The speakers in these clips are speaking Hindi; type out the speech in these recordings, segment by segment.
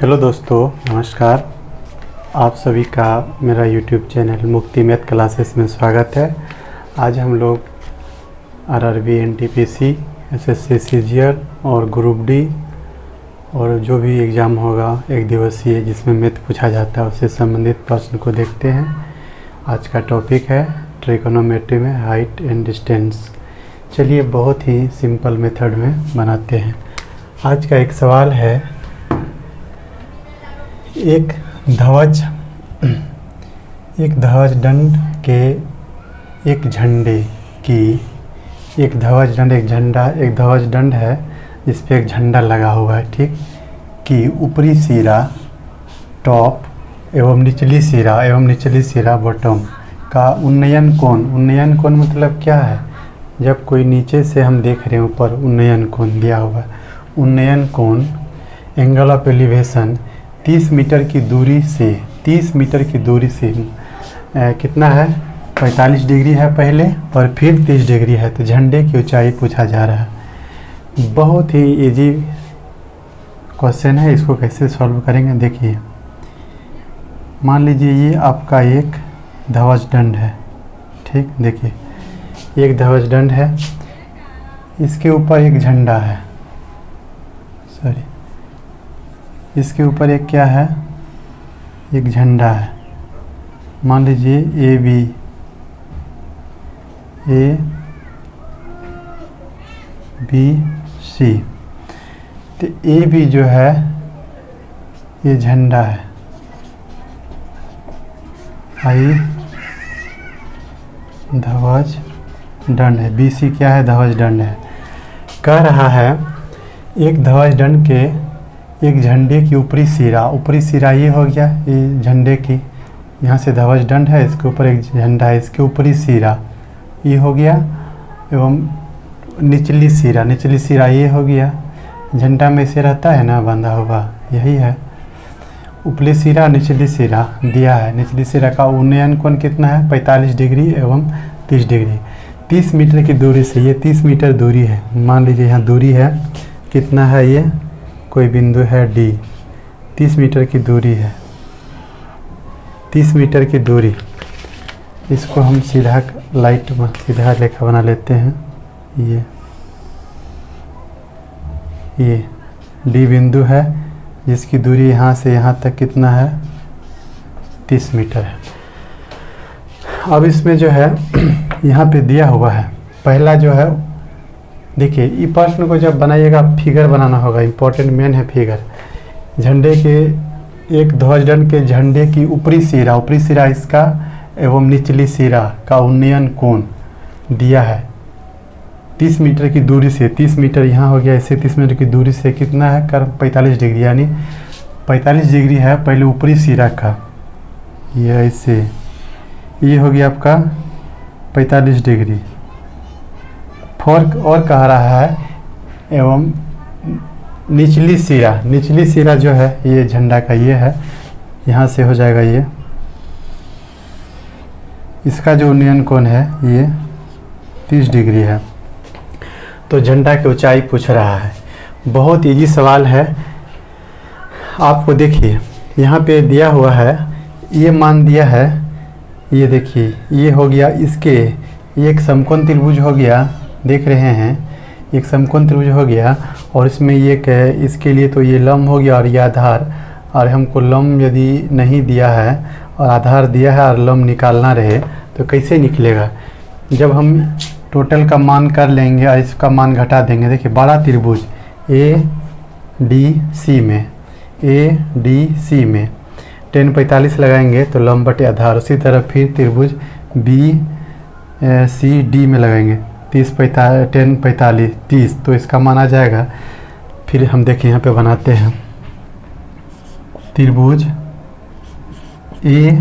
हेलो दोस्तों, नमस्कार। आप सभी का मेरा यूट्यूब चैनल मुक्ति मैथ क्लासेस में स्वागत है। आज हम लोग आरआरबी, एनटीपीसी, एसएससी सीजीएल और ग्रुप डी और जो भी एग्ज़ाम होगा एक दिवसीय जिसमें मैथ पूछा जाता है उससे संबंधित प्रश्न को देखते हैं। आज का टॉपिक है ट्रिगोनोमेट्री में हाइट एंड डिस्टेंस। चलिए बहुत ही सिंपल मेथड में बनाते हैं। आज का एक सवाल है, एक ध्वज दंड के एक झंडे की एक ध्वज दंड है जिस पे एक झंडा लगा हुआ है, ठीक, कि ऊपरी सिरा टॉप एवं निचली सिरा बॉटम का उन्नयन कोण मतलब क्या है? जब कोई नीचे से हम देख रहे हैं ऊपर उन्नयन कोण दिया हुआ है। उन्नयन कोण एंगल ऑफ एलिवेशन 30 मीटर की दूरी से कितना है? 45 डिग्री है पहले और फिर 30 डिग्री है। तो झंडे की ऊंचाई पूछा जा रहा है। बहुत ही इजी क्वेश्चन है। इसको कैसे सॉल्व करेंगे देखिए। मान लीजिए ये आपका एक ध्वज दंड है, ठीक, देखिए एक ध्वज दंड है, इसके ऊपर एक झंडा है, इसके ऊपर एक क्या है? एक झंडा है। मान लीजिए ए बी सी। तो ए बी जो है ये झंडा है, आई ध्वज दंड है, बी सी क्या है? ध्वज दंड है। कह रहा है एक ध्वज दंड के एक झंडे की ऊपरी सिरा ये हो गया, ये झंडे की, यहाँ से ध्वज दंड है, इसके ऊपर एक झंडा है, इसके ऊपरी सिरा ये हो गया, एवं निचली सिरा ये हो गया। झंडा में से रहता है ना बंधा हुआ, यही है। ऊपरी सिरा निचली सिरा दिया है। निचली सिरा का उन्नयन कोण कितना है? 45 डिग्री एवं 30 डिग्री। 30 मीटर की दूरी से, ये 30 मीटर दूरी है। मान लीजिए यहाँ दूरी है, कितना है? ये कोई बिंदु है डी, 30 मीटर की दूरी है, 30 मीटर की दूरी। इसको हम सीधा लेखा बना लेते हैं। ये डी बिंदु है जिसकी दूरी यहाँ से यहाँ तक कितना है? 30 मीटर है। अब इसमें जो है यहाँ पे दिया हुआ है, पहला जो है देखिए, ये प्रश्न को जब बनाइएगा फिगर बनाना होगा, इम्पोर्टेंट मेन है फिगर। झंडे के एक ध्वज दंड के झंडे की ऊपरी सिरा इसका एवं निचली सिरा का उन्नयन कोण दिया है 30 मीटर की दूरी से। 30 मीटर यहाँ हो गया, इससे 30 मीटर की दूरी से कितना है? 45 डिग्री, यानी 45 डिग्री है पहले ऊपरी सिरा का, ये ऐसे, ये हो गया आपका 45 डिग्री। फर्क और कह रहा है एवं निचली सिरा जो है ये झंडा का ये है, यहाँ से हो जाएगा ये, इसका जो उन्नयन कोण है ये 30 डिग्री है। तो झंडा की ऊंचाई पूछ रहा है। बहुत इजी सवाल है। आपको देखिए यहाँ पे दिया हुआ है, ये मान दिया है, ये देखिए ये हो गया, इसके ये एक समकोण त्रिभुज हो गया, देख रहे हैं एक समकोण त्रिभुज हो गया, और इसमें ये इसके लिए तो ये लंब हो गया और ये आधार। और हमको लंब यदि नहीं दिया है और आधार दिया है और लंब निकालना रहे तो कैसे निकलेगा? जब हम टोटल का मान कर लेंगे और इसका मान घटा देंगे। देखिए बड़ा त्रिभुज ए डी सी में tan 45 लगाएंगे तो लंब बटे आधार। उसी तरह फिर त्रिभुज बी सी डी में लगाएंगे tan 45 30, तो इसका मान आ जाएगा। फिर हम देखिए यहाँ पे बनाते हैं त्रिभुज ए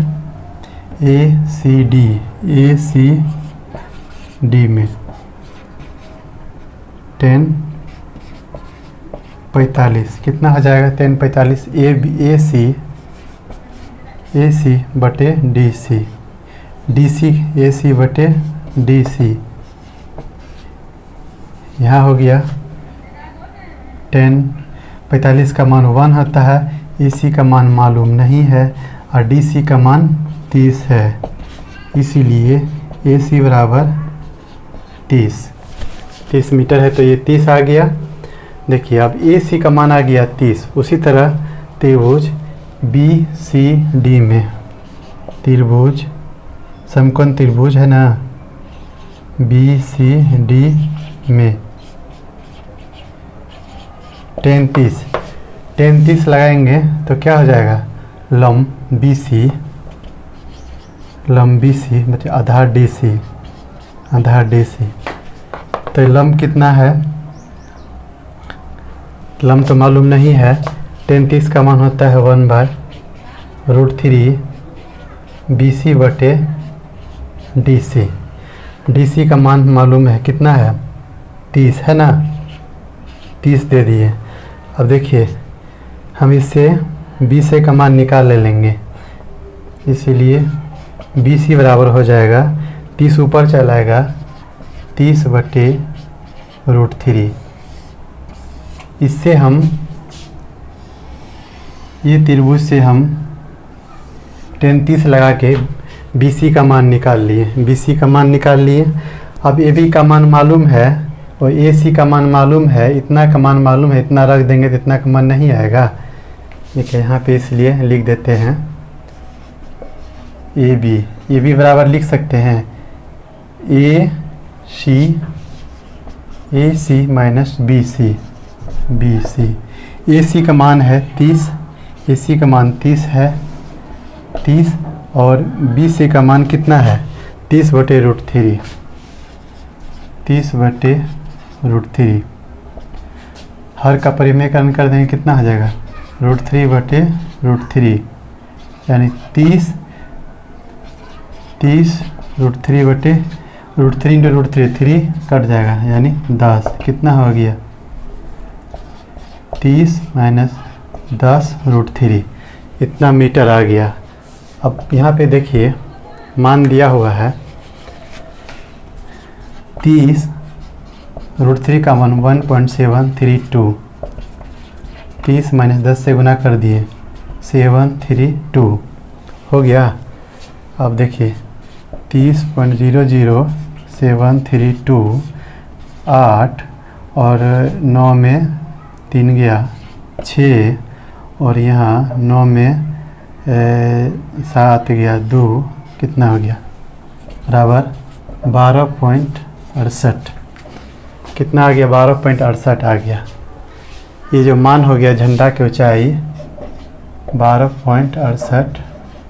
सी डी में tan 45 कितना हो जाएगा? tan 45 ए सी बटे डी सी ए सी बटे डी सी, यहाँ हो गया tan 45 का मान 1 होता है, ए सी का मान मालूम नहीं है और डी सी का मान 30 है, इसीलिए ए सी बराबर 30 मीटर है, तो ये 30 आ गया। देखिए अब ए सी का मान आ गया 30। उसी तरह त्रिभुज बी सी डी में, त्रिभुज समकोण त्रिभुज है ना बी सी डी में tan 30 लगाएंगे तो क्या हो जाएगा, लंब बी सी मतलब आधार डी सी, तो लंब कितना है, लंब तो मालूम नहीं है। tan 30 का मान होता है 1/√3 बी सी बटे डी सी का मान मालूम है, कितना है 30 है ना, 30 दे दिए। अब देखिए हम इससे बी सी का मान निकाल लेंगे, इसीलिए बी सी बराबर हो जाएगा 30 ऊपर चलाएगा 30/√3। इससे हम ये त्रिभुज से हम tan 30 लगा के बी सी का मान निकाल लिए। अब ए बी का मान मालूम है और ए सी का मान मालूम है, इतना का मान मालूम है, इतना रख देंगे तो इतना का मान नहीं आएगा। देखिए यहाँ पे इसलिए लिख देते हैं ए बी बराबर लिख सकते हैं ए सी माइनस बी सी। ए सी का मान है 30, ए सी का मान 30 है, 30 और बी सी का मान कितना है 30/√3। 30/√3 हर का परिमेयकरण कर देंगे, कितना हो जाएगा √3/√3, यानी 30 √3/√3 इंटू √3 कट जाएगा, यानी 10। कितना हो गया 30 माइनस 10√3, इतना मीटर आ गया। अब यहाँ पे देखिए मान दिया हुआ है 30√3 का मान 1.732, 30 माइनस 10 से गुना कर दिए 732 हो गया। अब देखिए 30.00732 8 और 9 में 3 गया 6 और यहाँ 9 में 7 गया 2, कितना हो गया बराबर 12.68। कितना आ गया 12.68 आ गया। ये जो मान हो गया झंडा की ऊंचाई 12.68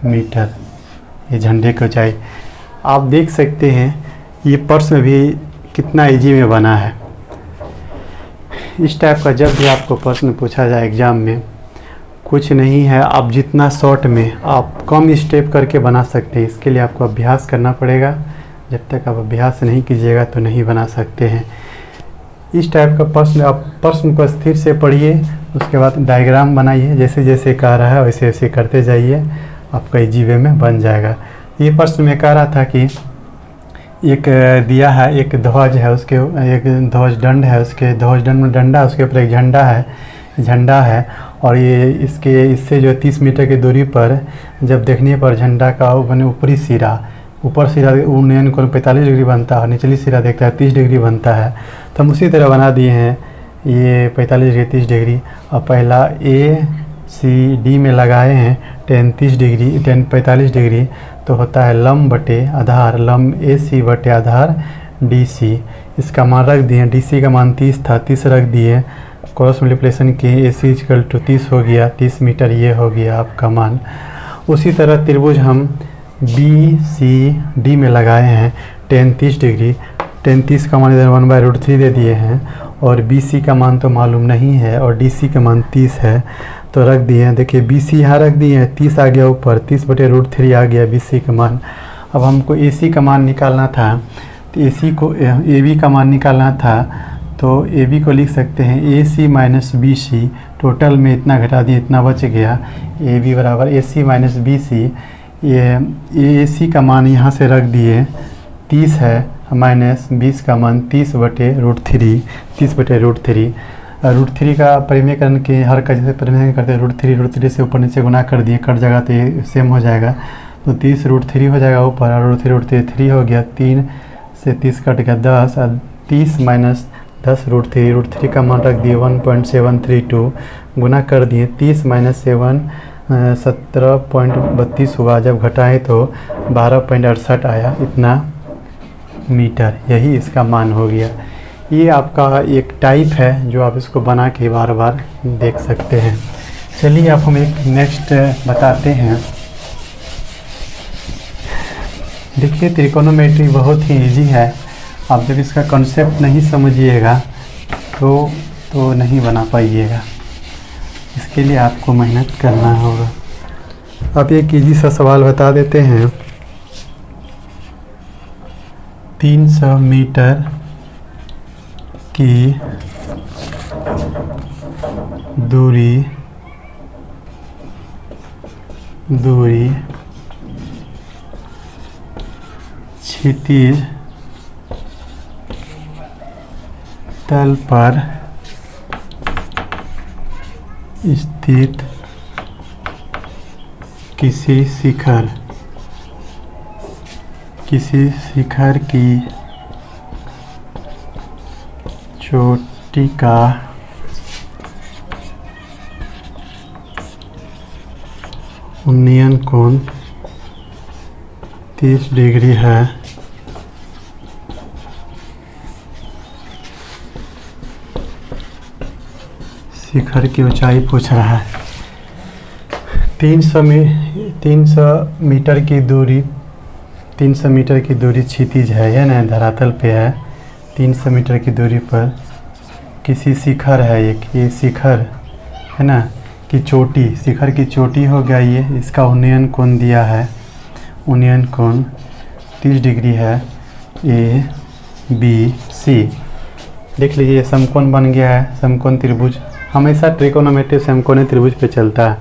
मीटर, ये झंडे की ऊंचाई। आप देख सकते हैं ये प्रश्न भी कितना इजी में बना है। इस टाइप का जब भी आपको प्रश्न पूछा जाए एग्ज़ाम में, कुछ नहीं है, आप जितना शॉर्ट में आप कम स्टेप करके बना सकते हैं। इसके लिए आपको अभ्यास करना पड़ेगा, जब तक आप अभ्यास नहीं कीजिएगा तो नहीं बना सकते हैं। इस टाइप का प्रश्न आप प्रश्न को स्थिर से पढ़िए, उसके बाद डायग्राम बनाइए, जैसे जैसे कह रहा है वैसे वैसे करते जाइए, आपका इजी वे में बन जाएगा। ये प्रश्न में कह रहा था कि एक दिया है, एक ध्वज है, उसके एक ध्वज दंड है, उसके ध्वज दंड में डंडा, उसके ऊपर एक झंडा है और ये इससे जो 30 मीटर की दूरी पर जब देखने पर झंडा का ऊपरी सिरा उन्नयन कोण 45 डिग्री बनता है और निचली सिरा देखता है 30 डिग्री बनता है। तो हम उसी तरह बना दिए हैं ये 45 डिग्री 30 डिग्री। और पहला ए सी डी में लगाए हैं tan 45 डिग्री, तो होता है लंब बटे आधार, लंब ए सी बटे आधार डी सी। इसका मान रख दिए, डी सी का मान 30 था, 30 रख दिए, क्रॉस मल्टीप्लिकेशन किए, ए सी इक्वल टू 30 हो गया, 30 मीटर ये हो गया आपका मान। उसी तरह त्रिभुज हम बी सी डी में लगाए हैं tan 30 डिग्री, tan 30 का मान इधर 1/√3 दे दिए हैं और बी सी का मान तो मालूम नहीं है और डी सी का मान 30 है, तो रख दिए हैं। देखिए बी सी यहाँ रख दिए हैं, 30 आ गया ऊपर, 30/√3 आ गया बी सी का मान। अब हमको ए सी का मान निकालना था, तो ए सी को ए बी का मान निकालना था, तो ए बी को लिख सकते हैं ए सी माइनस बी सी, टोटल में इतना घटा दिए, इतना बच गया, ए बी बराबर ए सी माइनस बी सी। ये ए सी का मान यहाँ से रख दिए 30 है, माइनस 20 का मान 30/√3 √3 का परिमेयकरण के हर का जैसे परिमेयकरण करते हैं √3 से ऊपर नीचे गुना कर दिए, कट जाएगा तो ये सेम हो जाएगा, तो 30 √3 हो जाएगा ऊपर, और √3 हो गया, 3 से 30 कट गया 10, और 30 माइनस 10 √3 का मान रख दिए 1.732, गुना कर दिए, 30 माइनस 7 17.32 हुआ, जब घटाएं तो 12.68 आया, इतना मीटर, यही इसका मान हो गया। ये आपका एक टाइप है जो आप इसको बना के बार बार देख सकते हैं। चलिए आप हम एक नेक्स्ट बताते हैं। देखिए त्रिकोणोमेट्री बहुत ही इजी है, आप जब इसका कॉन्सेप्ट नहीं समझिएगा तो नहीं बना पाइएगा, इसके लिए आपको मेहनत करना होगा। अब एक इजी सा सवाल बता देते हैं। 300 मीटर की दूरी क्षितिज तल पर स्थित किसी शिखर की चोटी का उन्नयन कोण 30 डिग्री है। शिखर की ऊंचाई पूछ रहा है। 300 मीटर की दूरी क्षितिज है, यह ना धरातल पे है। 300 मीटर की दूरी पर किसी शिखर है, ये शिखर है ना कि चोटी, शिखर की चोटी हो गया ये, इसका उन्नयन कोण दिया है, उन्नयन कोण 30 डिग्री है, ABC। देख लीजिए ये समकोण बन गया है, समकोण त्रिभुज, हमेशा ट्रिकोनोमेट्री समकोणीय त्रिभुज पे चलता है।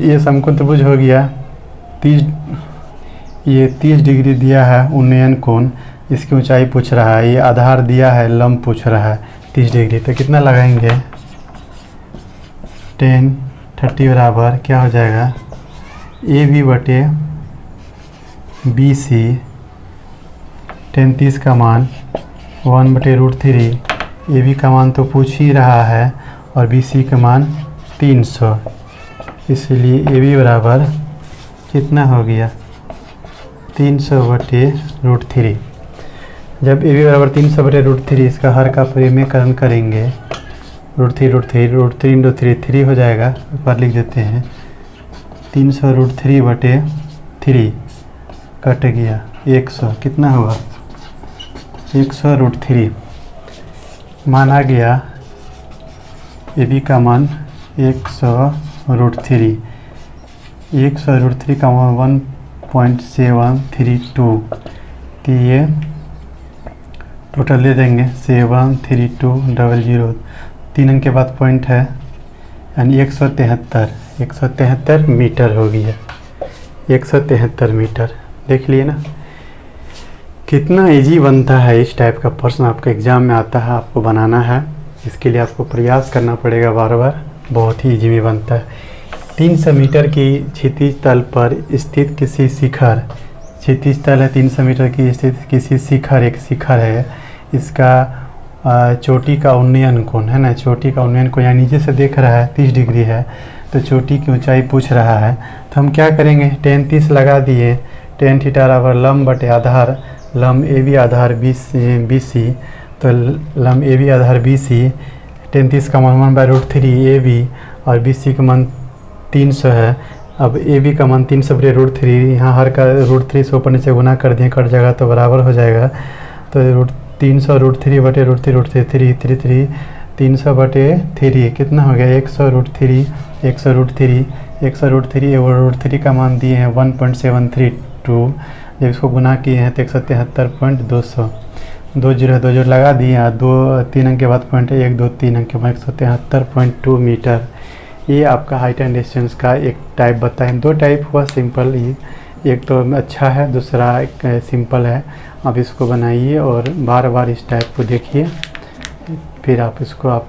ये समकोण त्रिभुज हो गया, 30 डिग्री दिया है उन्नयन कोण, इसकी ऊंचाई पूछ रहा है, ये आधार दिया है, लंब पूछ रहा है 30 डिग्री, तो कितना लगाएंगे 10 30 बराबर क्या हो जाएगा AB बटे BC, 10 30 का मान 1 बटे √3, AB का मान तो पूछ ही रहा है और BC का मान 300, इसलिए AB बराबर कितना हो गया 300 बटे √3। जब AB बराबर 300 बटे √3, इसका हर का परिमेयकरण करेंगे, √3 इंटू 3 हो जाएगा, ऊपर लिख देते हैं 300 √3 बटे 3 कट गया 100, कितना हुआ 100 √3, माना गया AB का मान 100 √3, 100 √3 का मान 1.732, तो ये टोटल दे देंगे 73200, 3 अंक के बाद पॉइंट है, यानी 173 मीटर हो गया, 173 मीटर। देख लिए ना कितना इजी बनता है, इस टाइप का प्रश्न आपका एग्ज़ाम में आता है, आपको बनाना है, इसके लिए आपको प्रयास करना पड़ेगा बार बार, बहुत ही इजी में बनता है। 300 मीटर की क्षितिज तल पर स्थित किसी शिखर, क्षितिज तल है 300 मीटर की स्थित किसी शिखर, एक शिखर है, इसका चोटी का उन्नयन कोण है ना, चोटी का उन्नयन कोण यहाँ नीचे से देख रहा है 30 डिग्री है, तो चोटी की ऊंचाई पूछ रहा है, तो हम क्या करेंगे 10 30 लगा दिए, 10 थीटा बराबर लंब बटे आधार, लंब AB आधार BC, तो लंब AB आधार BC, 10 30 का मान 1/√3 AB और BC का मान 300 है। अब AB का मान 300 बटे √3, यहाँ हर का √3 से ऊपर नीचे गुना कर दिए, कट जाएगा तो बराबर हो जाएगा, तो 300 √3 बटे √3 300 बटे 3 कितना हो गया 100 √3, 100 √3 का मान दिए हैं 1.732, जब इसको गुना किए हैं तो 173.200, 2 लगा दिए, 3 अंक के बाद पॉइंट है, 1 2 3 अंक के बाद 173.2 मीटर। ये आपका हाइट एंड डिस्टेंस का एक टाइप बताएं, 2 टाइप हुआ सिंपल, एक तो अच्छा है, दूसरा एक सिंपल है। आप इसको बनाइए और बार बार इस टाइप को देखिए, फिर आप इसको आप